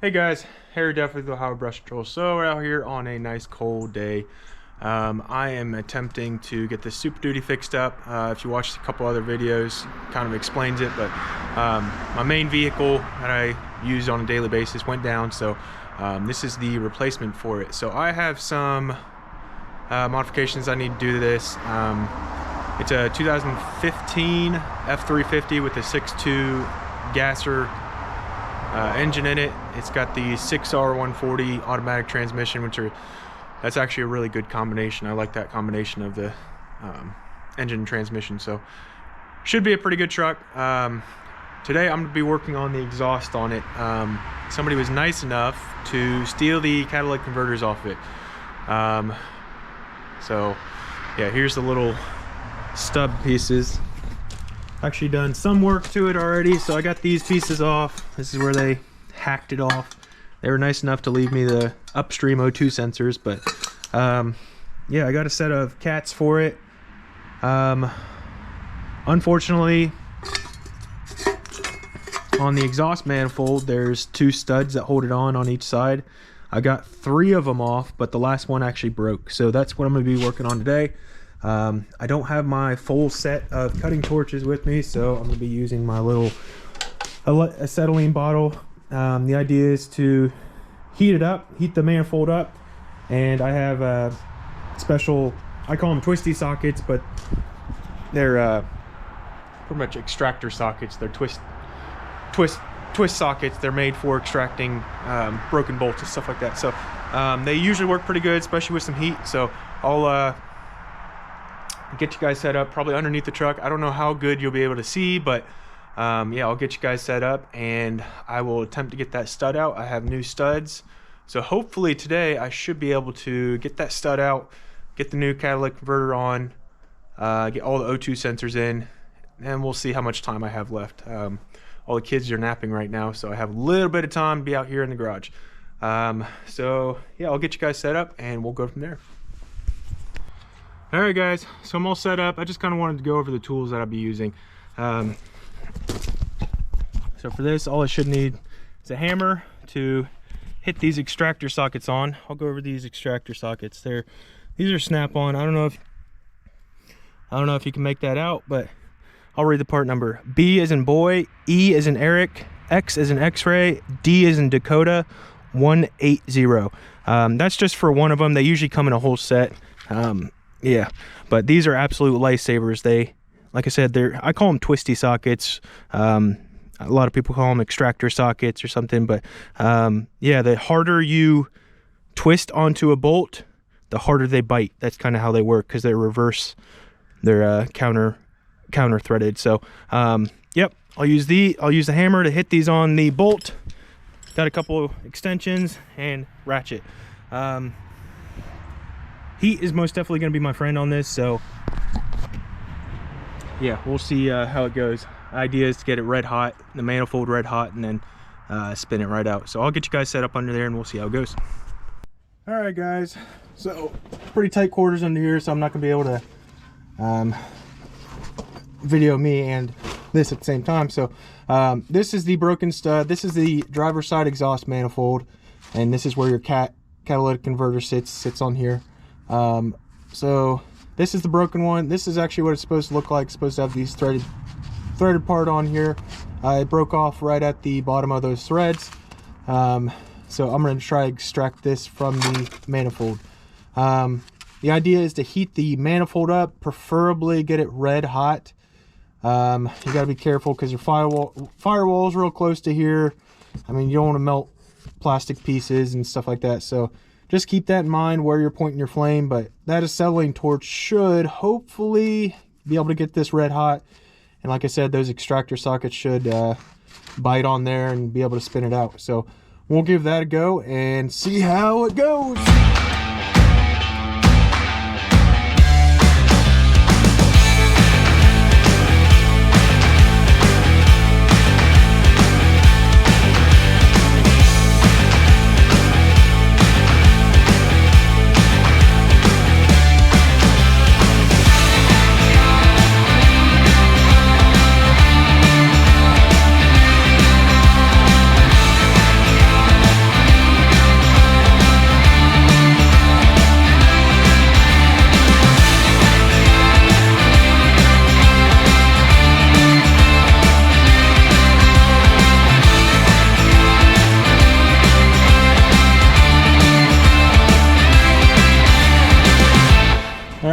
Hey guys, Harry Duff with Ohio Brush Patrol. So we're out here on a nice cold day. I am attempting to get this Super Duty fixed up. If you watched a couple other videos, kind of explains it, but my main vehicle that I use on a daily basis went down, so this is the replacement for it. So I have some modifications I need to do to this. It's a 2015 F350 with a 6.2 gasser engine in it. It's got the 6R140 automatic transmission, that's actually a really good combination. I like that combination of the engine and transmission, so should be a pretty good truck. Today I'm going to be working on the exhaust on it. Somebody was nice enough to steal the catalytic converters off it. So yeah, here's the little stub pieces. Actually done some work to it already, so I got these pieces off. This is where they hacked it off. They were nice enough to leave me the upstream O2 sensors, but yeah, I got a set of cats for it. Unfortunately, on the exhaust manifold, there's two studs that hold it on each side. I got 3 of them off, but the last one actually broke, so that's what I'm going to be working on today. I don't have my full set of cutting torches with me, so I'm going to be using my little acetylene bottle. The idea is to heat the manifold up, and I have special, I call them twisty sockets, but they're pretty much extractor sockets. They're twist sockets. They're made for extracting broken bolts and stuff like that. So they usually work pretty good, especially with some heat. So I'll get you guys set up probably underneath the truck. I don't know how good you'll be able to see, but yeah, I'll get you guys set up and I will attempt to get that stud out. I have new studs, so hopefully today I should be able to get that stud out, get the new catalytic converter on, get all the O2 sensors in, and we'll see how much time I have left. All the kids are napping right now, so I have a little bit of time to be out here in the garage. So yeah, I'll get you guys set up and we'll go from there. Alright guys, so I'm all set up. I just kind of wanted to go over the tools that I'll be using. So for this, all I should need is a hammer to hit these extractor sockets on. I'll go over these extractor sockets. These are snap-on. I don't know if you can make that out, but I'll read the part number. B as in boy, E as in Eric, X as in X-ray, D as in Dakota, 180. That's just for one of them. They usually come in a whole set. Yeah, but these are absolute lifesavers. Like I said, I call them twisty sockets. A lot of people call them extractor sockets or something, but yeah, the harder you twist onto a bolt, the harder they bite. That's kind of how they work, because they're counter threaded. So yep, I'll use the hammer to hit these on the bolt. Got a couple of extensions and ratchet. Heat is most definitely going to be my friend on this, so yeah, we'll see how it goes. Idea is to get it red hot, the manifold red hot, and then spin it right out. So I'll get you guys set up under there and we'll see how it goes. All right guys, so pretty tight quarters under here, so I'm not going to be able to video me and this at the same time. So this is the broken stud. This is the driver's side exhaust manifold, and this is where your catalytic converter sits on here. So this is the broken one. This is actually what it's supposed to look like. It's supposed to have these threaded part on here. It broke off right at the bottom of those threads. So I'm going to try to extract this from the manifold. The idea is to heat the manifold up, preferably get it red hot. You got to be careful because your firewall is real close to here. I mean, you don't want to melt plastic pieces and stuff like that, so just keep that in mind where you're pointing your flame. But that acetylene torch should hopefully be able to get this red hot, and like I said, those extractor sockets should bite on there and be able to spin it out. So we'll give that a go and see how it goes.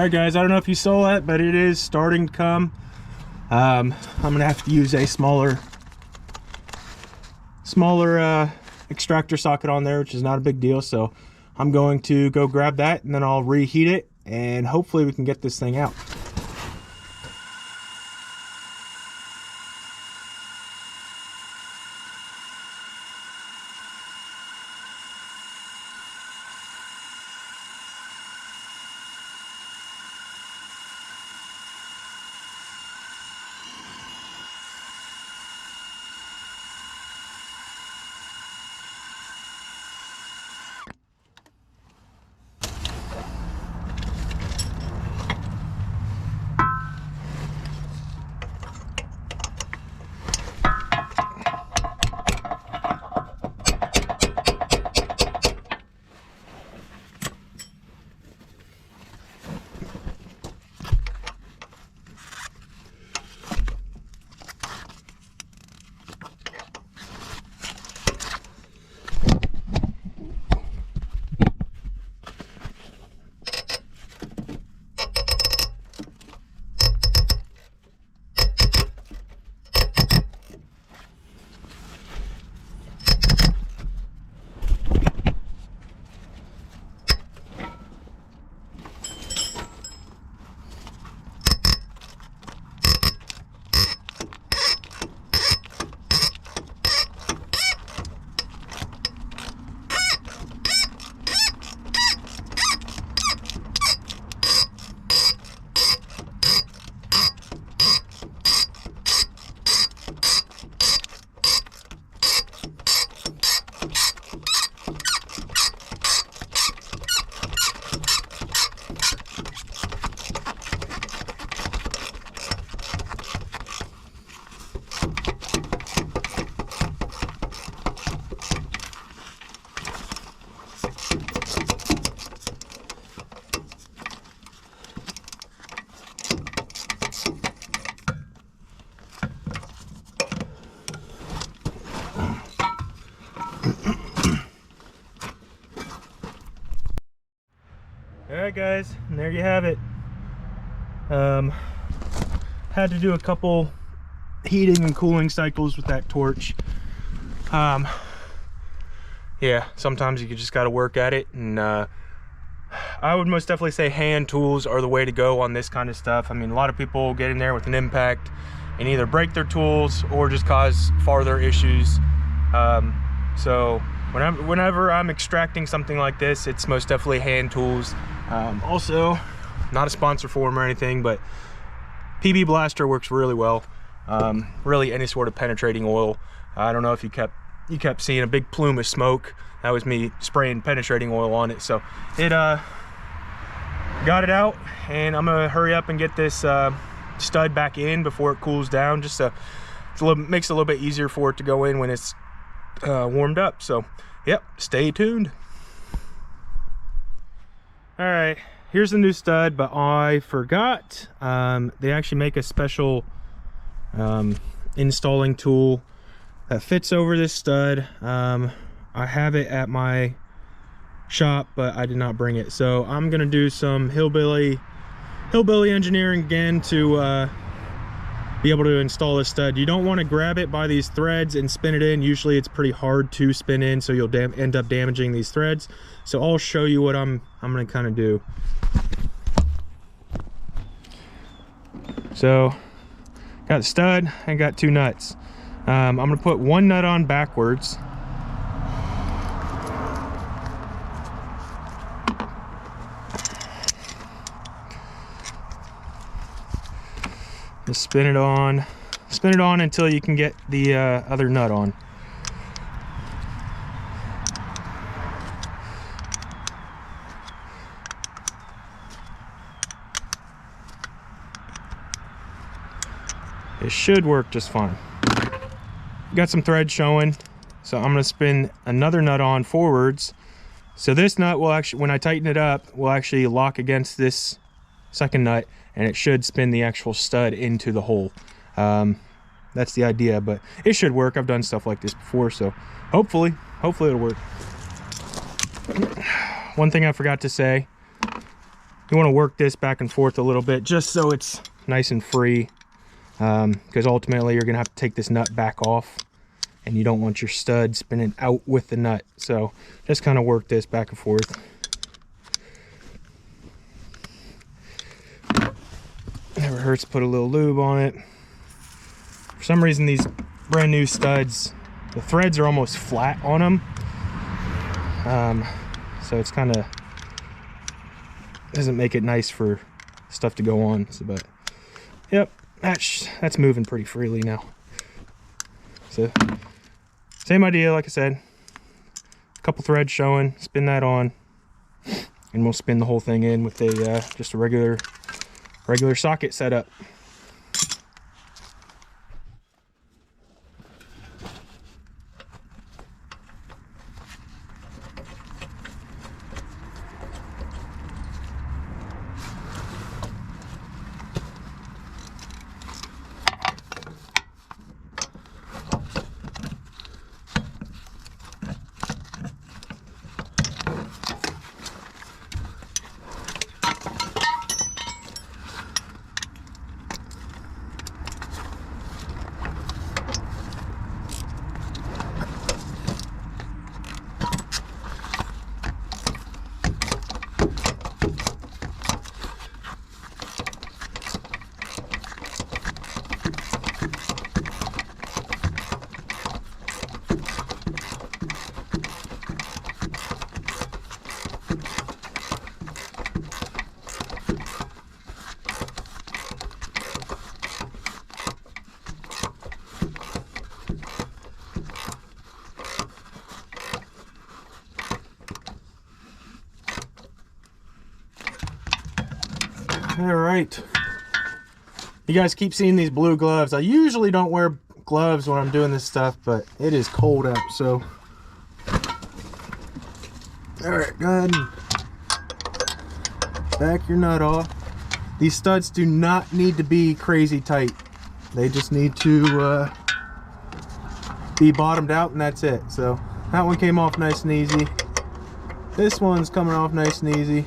right, guys, I don't know if you saw that, but it is starting to come. I'm gonna have to use a smaller extractor socket on there, which is not a big deal. So I'm going to go grab that, and then I'll reheat it, and hopefully we can get this thing out. Alright, guys, and there you have it. Had to do a couple heating and cooling cycles with that torch. Yeah, sometimes you just got to work at it, and I would most definitely say hand tools are the way to go on this kind of stuff. I mean, a lot of people get in there with an impact and either break their tools or just cause farther issues. So whenever I'm extracting something like this, it's most definitely hand tools. Also, not a sponsor for them or anything, but PB Blaster works really well. Really any sort of penetrating oil. I don't know if you kept seeing a big plume of smoke. That was me spraying penetrating oil on it. So it got it out, and I'm gonna hurry up and get this stud back in before it cools down, just so makes it a little bit easier for it to go in when it's warmed up. So yep, stay tuned. All right, here's the new stud, but I forgot they actually make a special installing tool that fits over this stud. I have it at my shop, but I did not bring it, so I'm gonna do some hillbilly engineering again to be able to install this stud. You don't want to grab it by these threads and spin it in. Usually it's pretty hard to spin in, so you'll end up damaging these threads. So I'll show you what I'm gonna kind of do. So got the stud and got two nuts. I'm gonna put one nut on backwards. Just spin it on until you can get the other nut on. It should work just fine. Got some thread showing, so I'm going to spin another nut on forwards. So this nut will actually, when I tighten it up, will actually lock against this second nut, and it should spin the actual stud into the hole. That's the idea, but it should work. I've done stuff like this before, so hopefully it'll work. One thing I forgot to say, you want to work this back and forth a little bit just so it's nice and free, because ultimately you're gonna have to take this nut back off, and you don't want your stud spinning out with the nut. So just kind of work this back and forth. Never hurts to put a little lube on it. For some reason, these brand new studs, the threads are almost flat on them, so it's kind of doesn't make it nice for stuff to go on. So, but yep, that's moving pretty freely now. So same idea, like I said, a couple threads showing, spin that on, and we'll spin the whole thing in with a just a regular socket setup. All right, you guys keep seeing these blue gloves. I usually don't wear gloves when I'm doing this stuff, but it is cold out, so all right, go ahead and back your nut off. These studs do not need to be crazy tight. They just need to be bottomed out, and that's it. So that one came off nice and easy. This one's coming off nice and easy.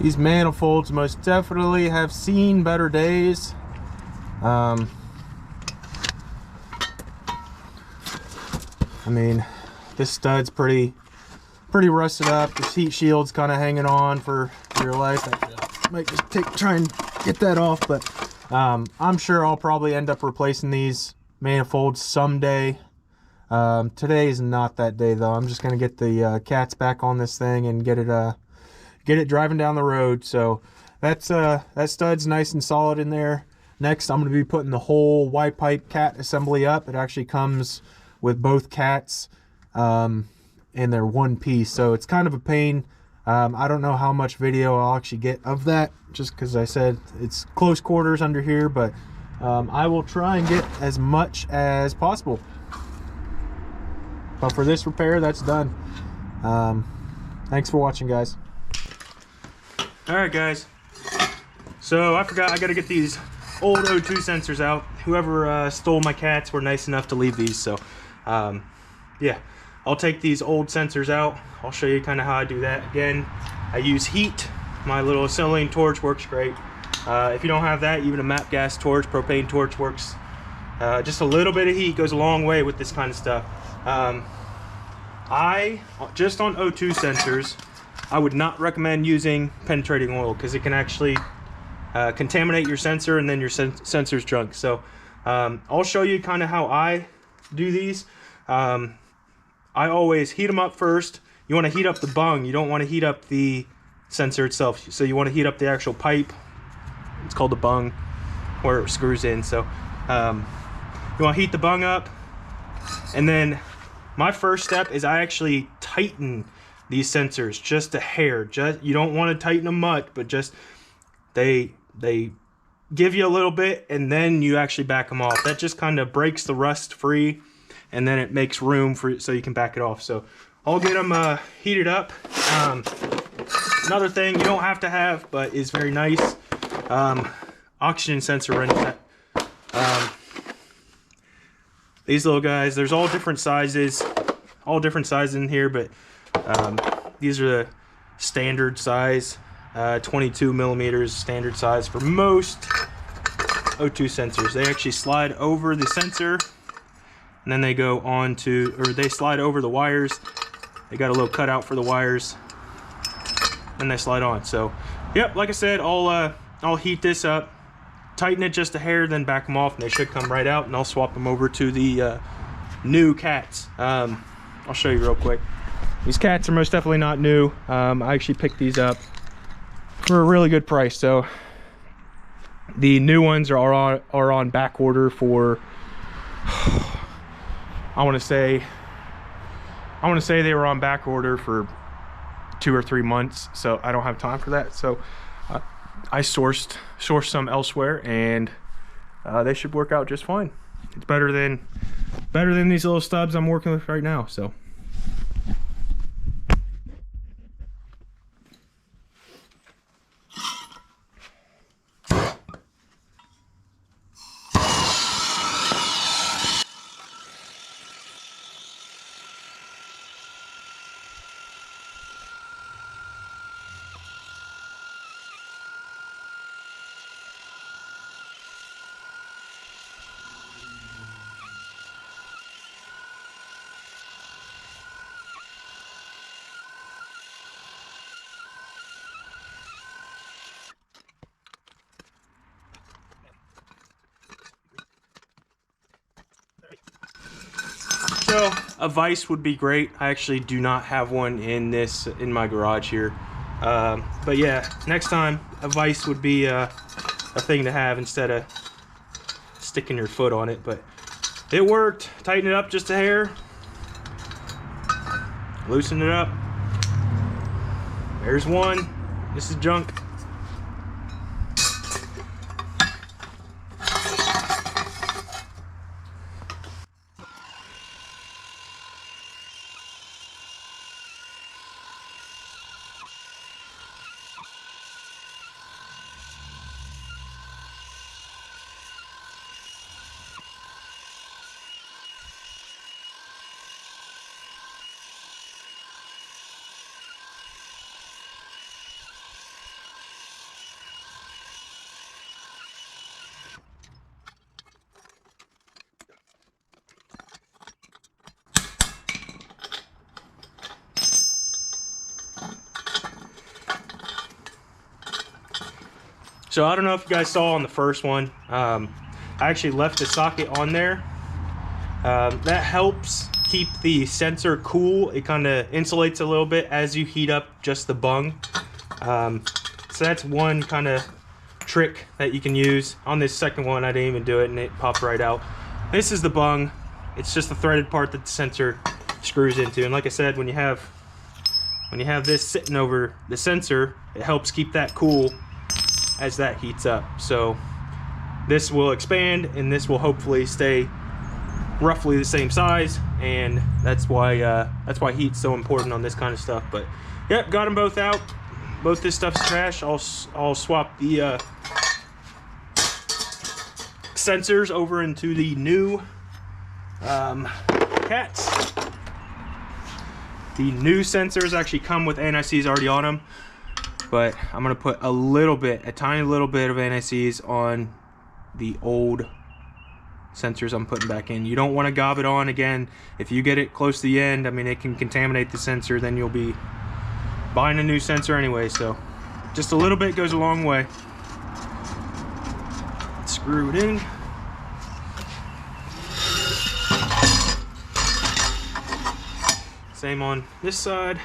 These manifolds most definitely have seen better days. I mean, this stud's pretty rusted up. This heat shield's kind of hanging on for dear life. I might just try and get that off, but I'm sure I'll probably end up replacing these manifolds someday. Today is not that day though. I'm just gonna get the cats back on this thing and get it driving down the road. So that stud's nice and solid in there. Next, I'm going to be putting the whole Y pipe cat assembly up. It actually comes with both cats, and they're one piece, so it's kind of a pain. I don't know how much video I'll actually get of that, just because I said it's close quarters under here, but I will try and get as much as possible. But for this repair, that's done. Thanks for watching, guys. All right, guys, so I forgot I got to get these old O2 sensors out. Whoever stole my cats were nice enough to leave these, so yeah, I'll take these old sensors out. I'll show you kind of how I do that. Again, I use heat. My little acetylene torch works great. If you don't have that, even a MAP gas torch, propane torch works. Just a little bit of heat goes a long way with this kind of stuff. Just on O2 sensors, I would not recommend using penetrating oil, because it can actually contaminate your sensor, and then your sensor's junk. So I'll show you kind of how I do these. I always heat them up first. You want to heat up the bung. You don't want to heat up the sensor itself. So you want to heat up the actual pipe. It's called the bung, where it screws in. So you want to heat the bung up, and then my first step is I actually tighten these sensors just a hair. You don't want to tighten them much, but just they give you a little bit, and then you actually back them off. That just kind of breaks the rust free, and then it makes room for so you can back it off. So I'll get them heated up. Another thing you don't have to have, but is very nice, oxygen sensor wrench. These little guys, there's all different sizes in here, but these are the standard size, 22 millimeters standard size for most O2 sensors. They actually slide over the sensor, and then they go on to, or they slide over the wires. They got a little cutout for the wires, and they slide on. So, yep, like I said, I'll heat this up, tighten it just a hair, then back them off, and they should come right out, and I'll swap them over to the new cats. I'll show you real quick. These cats are most definitely not new. I actually picked these up for a really good price. So the new ones are on back order for I want to say they were on back order for 2 or 3 months, so I don't have time for that. So I sourced some elsewhere, and they should work out just fine. It's better than these little stubs I'm working with right now. So a vise would be great. I actually do not have one in my garage here, but yeah, next time a vise would be a thing to have instead of sticking your foot on it. But it worked. Tighten it up just a hair, loosen it up. There's one. This is junk. So I don't know if you guys saw on the first one, I actually left the socket on there. That helps keep the sensor cool. It kind of insulates a little bit as you heat up just the bung. So that's one kind of trick that you can use. On this second one, I didn't even do it and it popped right out. This is the bung. It's just the threaded part that the sensor screws into. And like I said, when you have this sitting over the sensor, it helps keep that cool as that heats up. So this will expand, and this will hopefully stay roughly the same size, and that's why heat's so important on this kind of stuff. But yep, got them both out. Both this stuff's trash. I'll swap the sensors over into the new cats. The new sensors actually come with NICs already on them, but I'm gonna put a tiny little bit of NICs on the old sensors I'm putting back in. You don't want to gob it on again. If you get it close to the end, I mean, it can contaminate the sensor, then you'll be buying a new sensor anyway. So just a little bit goes a long way. Screw it in. Same on this side.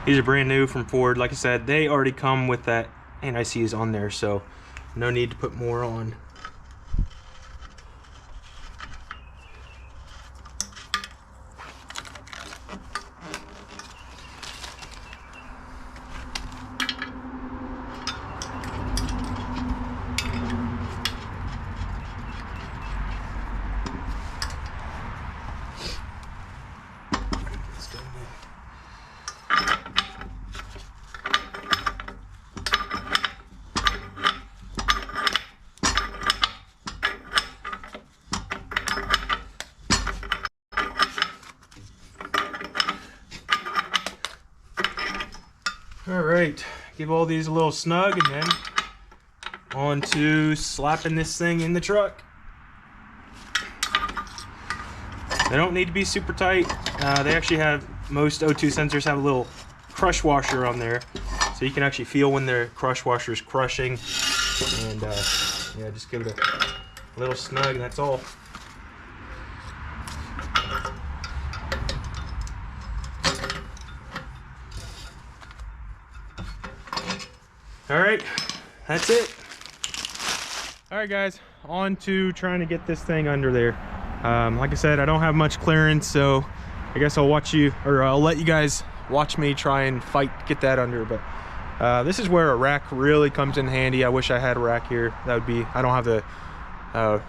These are brand new from Ford. Like I said, they already come with that anti-seize on there, so no need to put more on. All right, give all these a little snug, and then on to slapping this thing in the truck. They don't need to be super tight. They actually have, most O2 sensors have a little crush washer on there, so you can actually feel when the crush washer is crushing. And yeah, just give it a little snug, and that's all. All right, that's it. All right, guys, on to trying to get this thing under there. Like I said, I don't have much clearance, so I guess I'll watch you, or I'll let you guys watch me try and get that under. But this is where a rack really comes in handy. I wish I had a rack here. That would be, I don't have the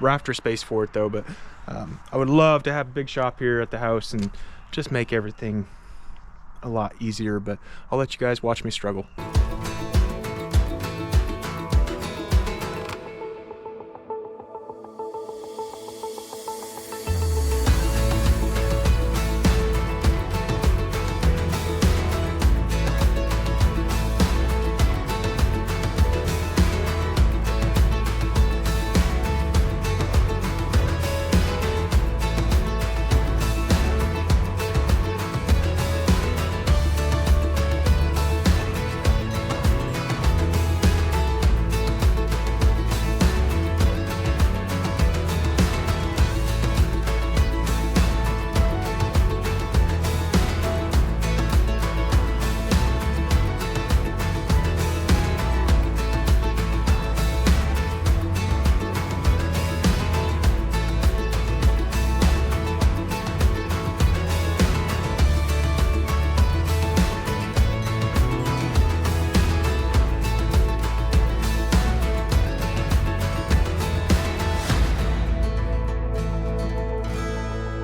rafter space for it though, but I would love to have a big shop here at the house and just make everything a lot easier, but I'll let you guys watch me struggle.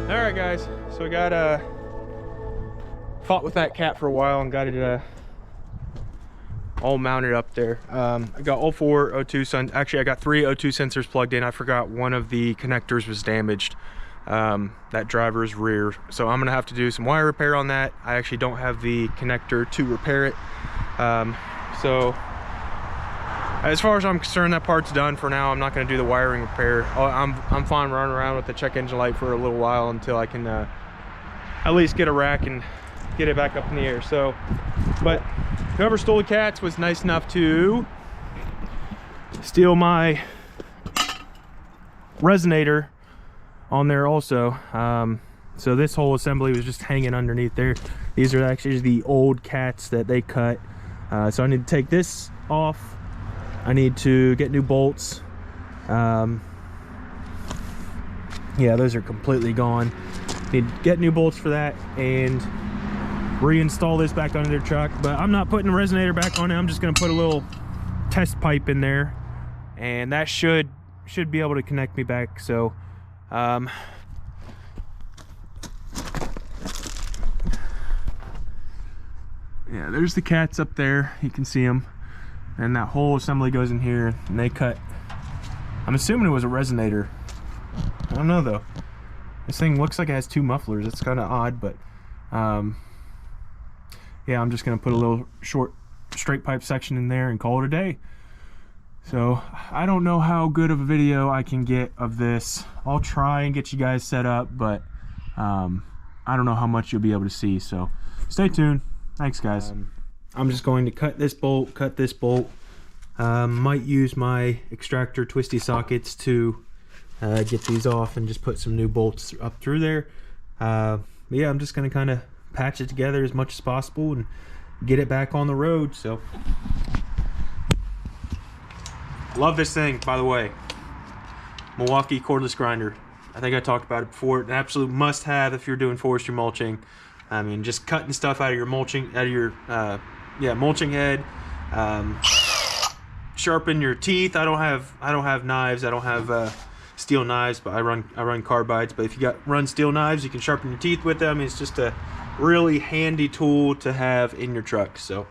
Alright guys, so we got fought with that cat for a while and got it all mounted up there. I got all 4 O2 actually I got 3 O2 sensors plugged in. I forgot one of the connectors was damaged, that driver's rear, so I'm gonna have to do some wire repair on that. I actually don't have the connector to repair it, so as far as I'm concerned, that part's done for now. I'm not going to do the wiring repair. I'm fine running around with the check engine light for a little while until I can at least get a rack and get it back up in the air. So, but whoever stole the cats was nice enough to steal my resonator on there also. So this whole assembly was just hanging underneath there. These are actually the old cats that they cut. So I need to take this off. I need to get new bolts. Yeah, those are completely gone. Need to get new bolts for that and reinstall this back under the truck. But I'm not putting the resonator back on it. I'm just gonna put a little test pipe in there, and that should be able to connect me back. So yeah, there's the cats up there, you can see them. And that whole assembly goes in here, and they cut, I'm assuming it was a resonator. I don't know though. This thing looks like it has 2 mufflers. It's kind of odd, but yeah, I'm just gonna put a little short straight pipe section in there and call it a day. So I don't know how good of a video I can get of this. I'll try and get you guys set up, but I don't know how much you'll be able to see, so stay tuned. Thanks guys. I'm just going to cut this bolt, might use my extractor twisty sockets to get these off and just put some new bolts up through there. Yeah, I'm just going to kind of patch it together as much as possible and get it back on the road. So love this thing, by the way. Milwaukee cordless grinder. I think I talked about it before. An absolute must-have if you're doing forestry mulching. I mean, just cutting stuff out of your mulching, mulching head. Sharpen your teeth. I don't have knives. I don't have steel knives, but I run carbides. But if you run steel knives, you can sharpen your teeth with them. It's just a really handy tool to have in your truck. So.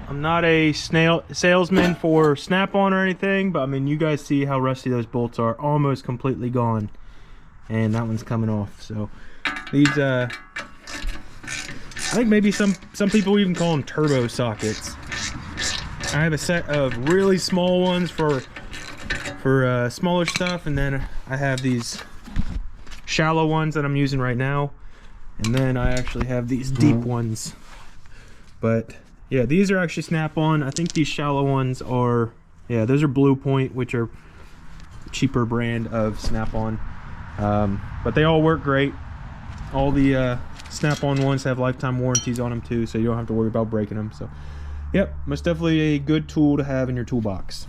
I'm not a salesman for Snap-on or anything, but I mean, you guys see how rusty those bolts are. Almost completely gone, and that one's coming off. So these I think maybe some people even call them turbo sockets. I have a set of really small ones for smaller stuff, and then I have these shallow ones that I'm using right now, and then I actually have these deep ones. But yeah, these are actually Snap-on. I think these shallow ones are, yeah, those are Blue Point, which are a cheaper brand of Snap-on. But they all work great. All the Snap-on ones have lifetime warranties on them too, so you don't have to worry about breaking them. So, yep, most definitely a good tool to have in your toolbox.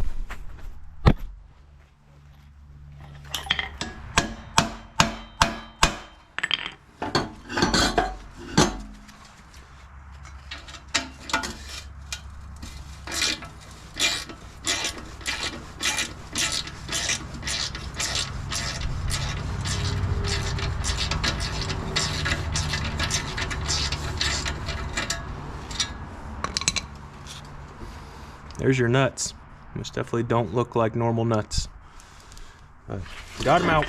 There's your nuts. Most definitely don't look like normal nuts. But got them out.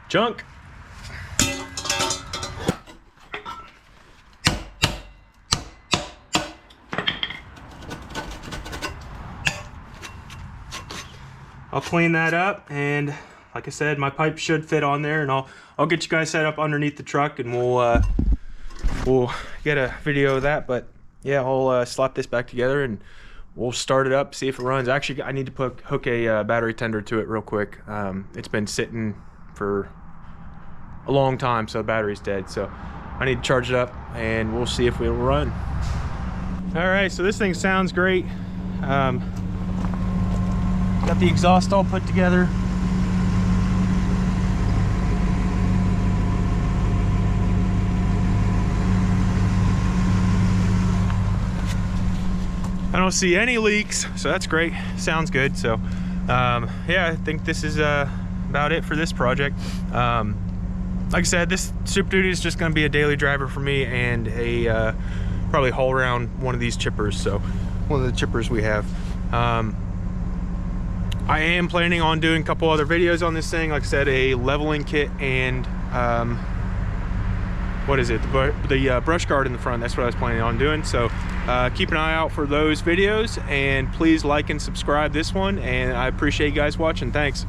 Junk. I'll clean that up, and like I said, my pipe should fit on there, and I'll get you guys set up underneath the truck, and we'll get a video of that. But yeah, I'll slap this back together and we'll start it up, see if it runs. Actually, I need to hook a battery tender to it real quick. It's been sitting for a long time, so the battery's dead. So I need to charge it up, and we'll see if it will run. All right, so this thing sounds great. Got the exhaust all put together. I don't see any leaks, so that's great. Sounds good. So yeah, I think this is about it for this project. Like I said, this Super Duty is just going to be a daily driver for me, and a probably haul around one of these chippers. So one of the chippers we have. I am planning on doing a couple other videos on this thing. Like I said, a leveling kit and what is it? The brush guard in the front. That's what I was planning on doing. So keep an eye out for those videos, and please like and subscribe this one. And I appreciate you guys watching. Thanks.